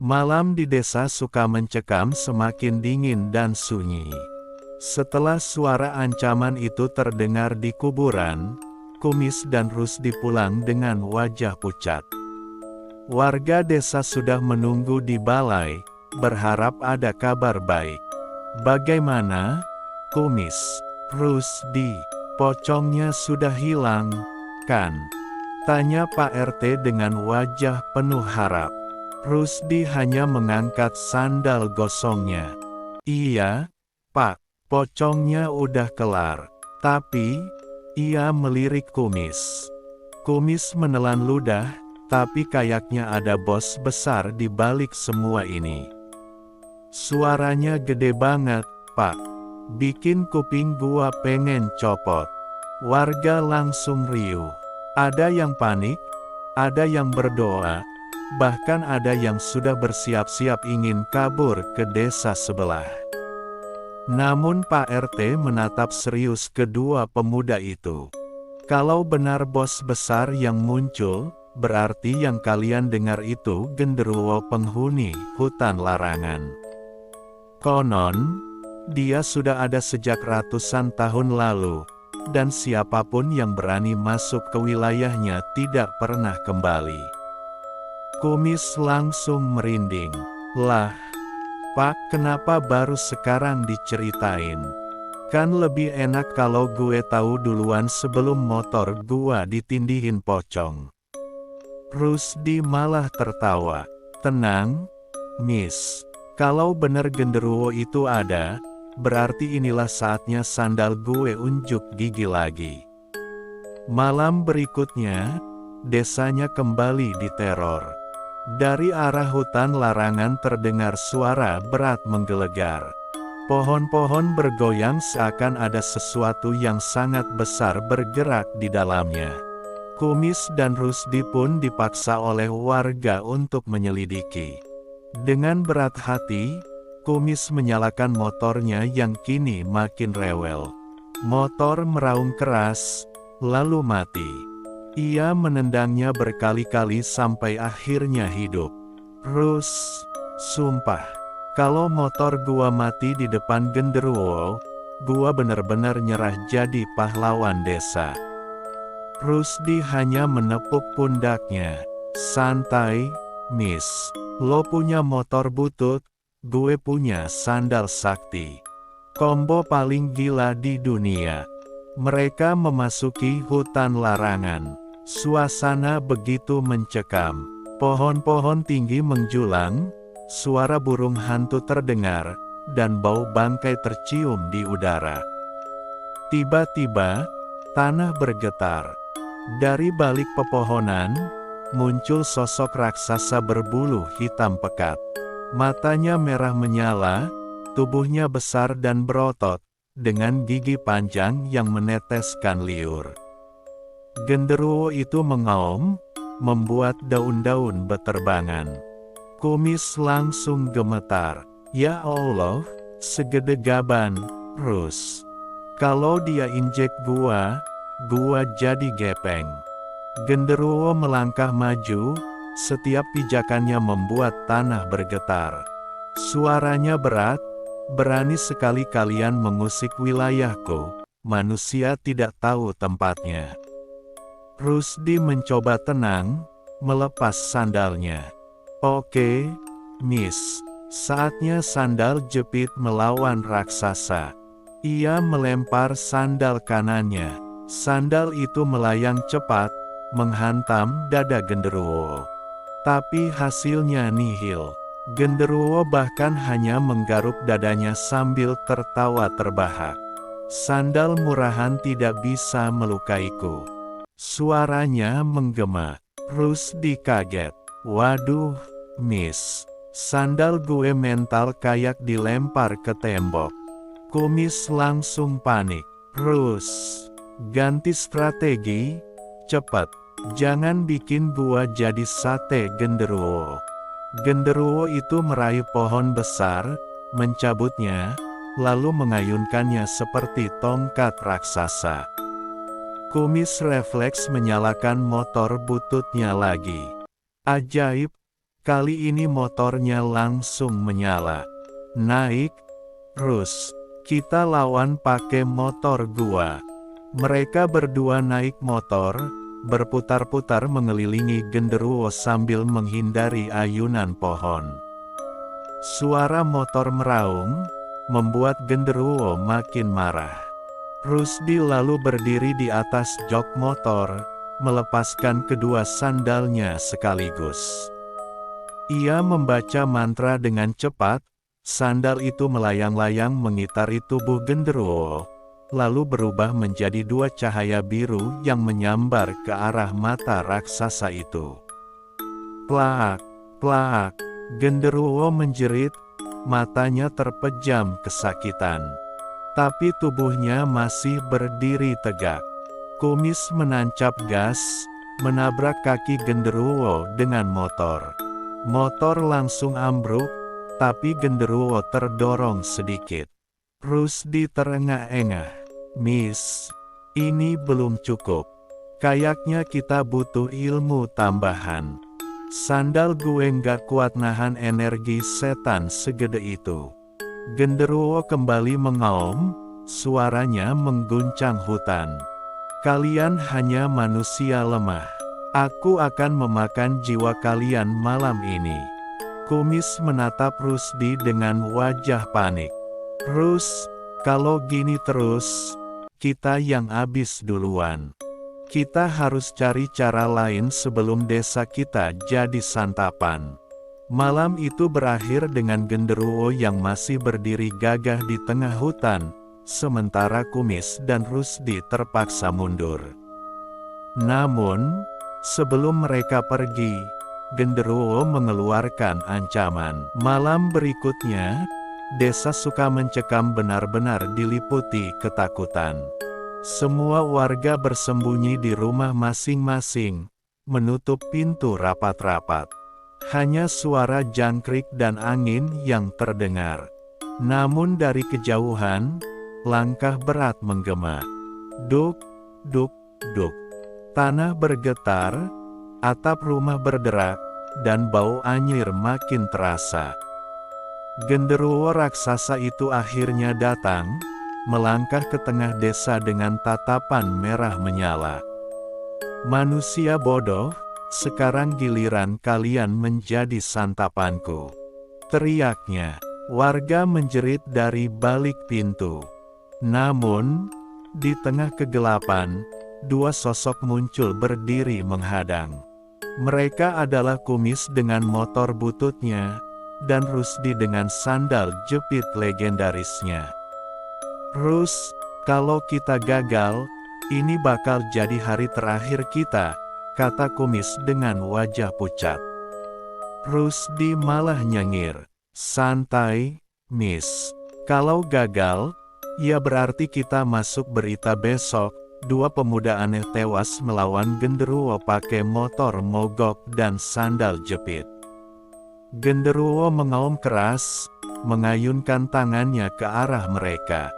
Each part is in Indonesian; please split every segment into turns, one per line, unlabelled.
Malam di desa suka mencekam semakin dingin dan sunyi. Setelah suara ancaman itu terdengar di kuburan, Kumis dan Rusdi pulang dengan wajah pucat. Warga desa sudah menunggu di balai, berharap ada kabar baik. Bagaimana? Kumis, Rusdi, pocongnya sudah hilang, kan? Tanya Pak RT dengan wajah penuh harap. Rusdi hanya mengangkat sandal gosongnya. Iya, Pak, pocongnya udah kelar. Tapi, ia melirik Kumis. Kumis menelan ludah, tapi kayaknya ada bos besar di balik semua ini. Suaranya gede banget, Pak. Bikin kuping gua pengen copot. Warga langsung riuh. Ada yang panik, ada yang berdoa, bahkan ada yang sudah bersiap-siap ingin kabur ke desa sebelah. Namun Pak RT menatap serius kedua pemuda itu. Kalau benar bos besar yang muncul, berarti yang kalian dengar itu genderuwo penghuni hutan larangan. Konon, dia sudah ada sejak ratusan tahun lalu, dan siapapun yang berani masuk ke wilayahnya tidak pernah kembali. Kumis langsung merinding. Lah, Pak, kenapa baru sekarang diceritain? Kan lebih enak kalau gue tahu duluan sebelum motor gua ditindihin pocong. Rusdi malah tertawa. Tenang, Miss. Kalau bener genderuwo itu ada, berarti inilah saatnya sandal gue unjuk gigi lagi. Malam berikutnya, desanya kembali diteror. Dari arah hutan larangan terdengar suara berat menggelegar. Pohon-pohon bergoyang seakan ada sesuatu yang sangat besar bergerak di dalamnya. Kumis dan Rusdi pun dipaksa oleh warga untuk menyelidiki. Dengan berat hati, Kumis menyalakan motornya yang kini makin rewel. Motor meraung keras, lalu mati. Ia menendangnya berkali-kali sampai akhirnya hidup. Rus, sumpah, kalau motor gua mati di depan genderuwo, gua bener-bener nyerah jadi pahlawan desa. Rusdi hanya menepuk pundaknya. Santai, Miss. Lo punya motor butut, gue punya sandal sakti. Kombo paling gila di dunia. Mereka memasuki hutan larangan. Suasana begitu mencekam. Pohon-pohon tinggi menjulang, suara burung hantu terdengar, dan bau bangkai tercium di udara. Tiba-tiba, tanah bergetar. Dari balik pepohonan, muncul sosok raksasa berbulu hitam pekat. Matanya merah menyala, tubuhnya besar dan berotot, dengan gigi panjang yang meneteskan liur. Genderuwo itu mengaum, membuat daun-daun beterbangan. Kumis langsung gemetar. Ya Allah, segede gaban, Rus. Kalau dia injek gua jadi gepeng. Genderuwo melangkah maju, setiap pijakannya membuat tanah bergetar. Suaranya berat, berani sekali kalian mengusik wilayahku, manusia tidak tahu tempatnya. Rusdi mencoba tenang, melepas sandalnya. Oke, Miss, saatnya sandal jepit melawan raksasa. Ia melempar sandal kanannya. Sandal itu melayang cepat, menghantam dada genderuwo. Tapi hasilnya nihil. Genderuwo bahkan hanya menggaruk dadanya sambil tertawa terbahak. Sandal murahan tidak bisa melukaiku. Suaranya menggema. Rusdi kaget. Waduh, Miss. Sandal gue mental kayak dilempar ke tembok. Kumis langsung panik. Rus, ganti strategi, cepat. Jangan bikin gua jadi sate genderuwo. Genderuwo itu meraih pohon besar, mencabutnya, lalu mengayunkannya seperti tongkat raksasa. Kumis refleks menyalakan motor bututnya lagi. Ajaib, Kali ini motornya langsung menyala. Naik, Rus. Kita lawan pakai motor gua. Mereka berdua naik motor, berputar-putar mengelilingi genderuwo sambil menghindari ayunan pohon. Suara motor meraung, membuat genderuwo makin marah. Rusdi lalu berdiri di atas jok motor, melepaskan kedua sandalnya sekaligus. Ia membaca mantra dengan cepat, sandal itu melayang-layang mengitari tubuh genderuwo, lalu berubah menjadi dua cahaya biru yang menyambar ke arah mata raksasa itu. Plak, plak, genderuwo menjerit, matanya terpejam kesakitan. Tapi tubuhnya masih berdiri tegak. Kumis menancap gas, menabrak kaki genderuwo dengan motor. Motor langsung ambruk, tapi genderuwo terdorong sedikit. Rusdi terengah-engah. Miss, ini belum cukup. Kayaknya kita butuh ilmu tambahan. Sandal gue nggak kuat nahan energi setan segede itu. Genderuwo kembali mengaum, suaranya mengguncang hutan. Kalian hanya manusia lemah. Aku akan memakan jiwa kalian malam ini. Kumis menatap Rusdi dengan wajah panik. Rus, kalau gini terus, kita yang habis duluan. Kita harus cari cara lain sebelum desa kita jadi santapan. Malam itu berakhir dengan genderuwo yang masih berdiri gagah di tengah hutan, sementara Kumis dan Rusdi terpaksa mundur. Namun, sebelum mereka pergi, genderuwo mengeluarkan ancaman. Malam berikutnya, Desa Sukamencekam benar-benar diliputi ketakutan. Semua warga bersembunyi di rumah masing-masing, menutup pintu rapat-rapat. Hanya suara jangkrik dan angin yang terdengar. Namun dari kejauhan, langkah berat menggema. Duk, duk, duk. Tanah bergetar, atap rumah berderak, dan bau anyir makin terasa. Genderuwo raksasa itu akhirnya datang, melangkah ke tengah desa dengan tatapan merah menyala. Manusia bodoh, sekarang giliran kalian menjadi santapanku. Teriaknya, warga menjerit dari balik pintu. Namun, di tengah kegelapan, dua sosok muncul berdiri menghadang. Mereka adalah Kumis dengan motor bututnya, dan Rusdi dengan sandal jepit legendarisnya. Rus, kalau kita gagal, ini bakal jadi hari terakhir kita, kata Kumis dengan wajah pucat. Rusdi malah nyengir. Santai, Miss. Kalau gagal, ya berarti kita masuk berita besok, dua pemuda aneh tewas melawan genderuwo pakai motor mogok dan sandal jepit. Genderuwo mengaum keras, mengayunkan tangannya ke arah mereka.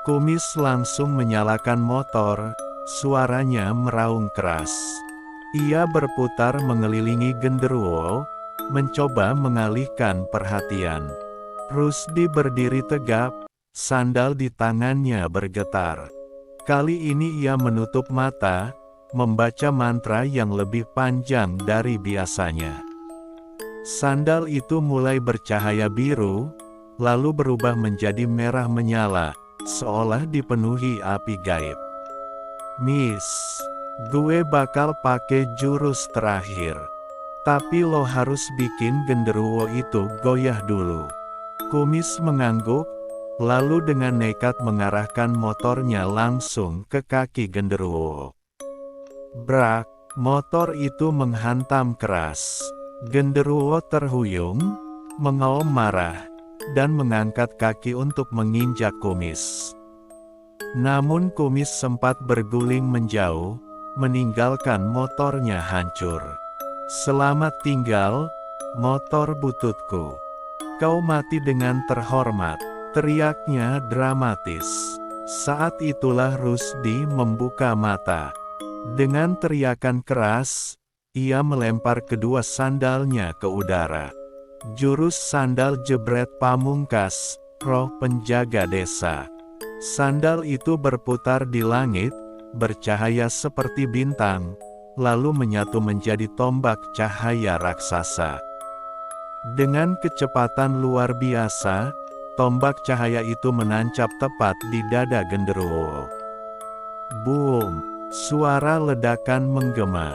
Kumis langsung menyalakan motor, suaranya meraung keras. Ia berputar mengelilingi genderuwo, mencoba mengalihkan perhatian. Rusdi berdiri tegap, sandal di tangannya bergetar. Kali ini ia menutup mata, membaca mantra yang lebih panjang dari biasanya. Sandal itu mulai bercahaya biru, lalu berubah menjadi merah menyala, seolah dipenuhi api gaib. Miss, gue bakal pakai jurus terakhir. Tapi lo harus bikin genderuwo itu goyah dulu. Kumis mengangguk, lalu dengan nekat mengarahkan motornya langsung ke kaki genderuwo. Brak, motor itu menghantam keras. Genderuwo terhuyung, mengaum marah, dan mengangkat kaki untuk menginjak Kumis. Namun Kumis sempat berguling menjauh, meninggalkan motornya hancur. Selamat tinggal, motor bututku. Kau mati dengan terhormat, teriaknya dramatis. Saat itulah Rusdi membuka mata. Dengan teriakan keras, Ia melempar kedua sandalnya ke udara. Jurus sandal jebret pamungkas, roh penjaga desa. Sandal itu berputar di langit, bercahaya seperti bintang, lalu menyatu menjadi tombak cahaya raksasa. Dengan kecepatan luar biasa, tombak cahaya itu menancap tepat di dada genderuwo. Boom! Suara ledakan menggema.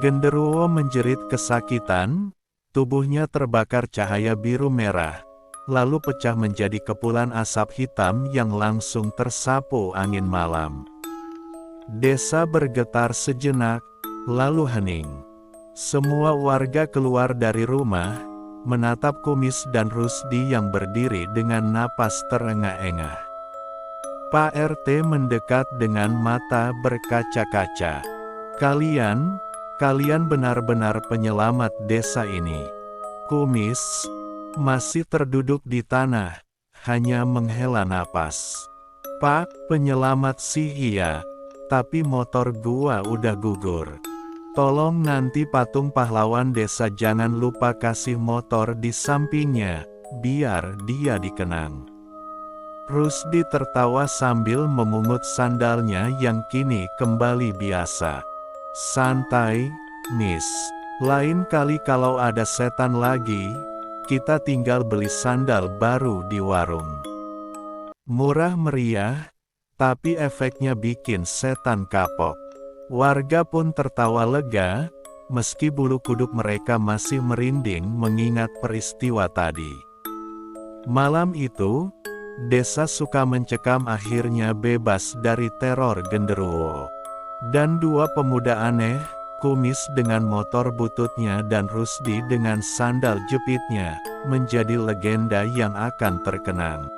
Genderuwo menjerit kesakitan, tubuhnya terbakar cahaya biru merah, lalu pecah menjadi kepulan asap hitam yang langsung tersapu angin malam. Desa bergetar sejenak, lalu hening. Semua warga keluar dari rumah, menatap Kumis dan Rusdi yang berdiri dengan napas terengah-engah. Pak RT mendekat dengan mata berkaca-kaca. Kalian benar-benar penyelamat desa ini. Kumis masih terduduk di tanah, hanya menghela napas. Pak, penyelamat sih iya, tapi motor gua udah gugur. Tolong nanti patung pahlawan desa jangan lupa kasih motor di sampingnya, biar dia dikenang. Rusdi tertawa sambil memungut sandalnya yang kini kembali biasa. Santai, Miss. Lain kali kalau ada setan lagi, kita tinggal beli sandal baru di warung. Murah meriah, tapi efeknya bikin setan kapok. Warga pun tertawa lega, meski bulu kuduk mereka masih merinding mengingat peristiwa tadi. Malam itu, desa Sukamencekam akhirnya bebas dari teror genderuwo. Dan dua pemuda aneh, Kumis dengan motor bututnya dan Rusdi dengan sandal jepitnya, menjadi legenda yang akan terkenang.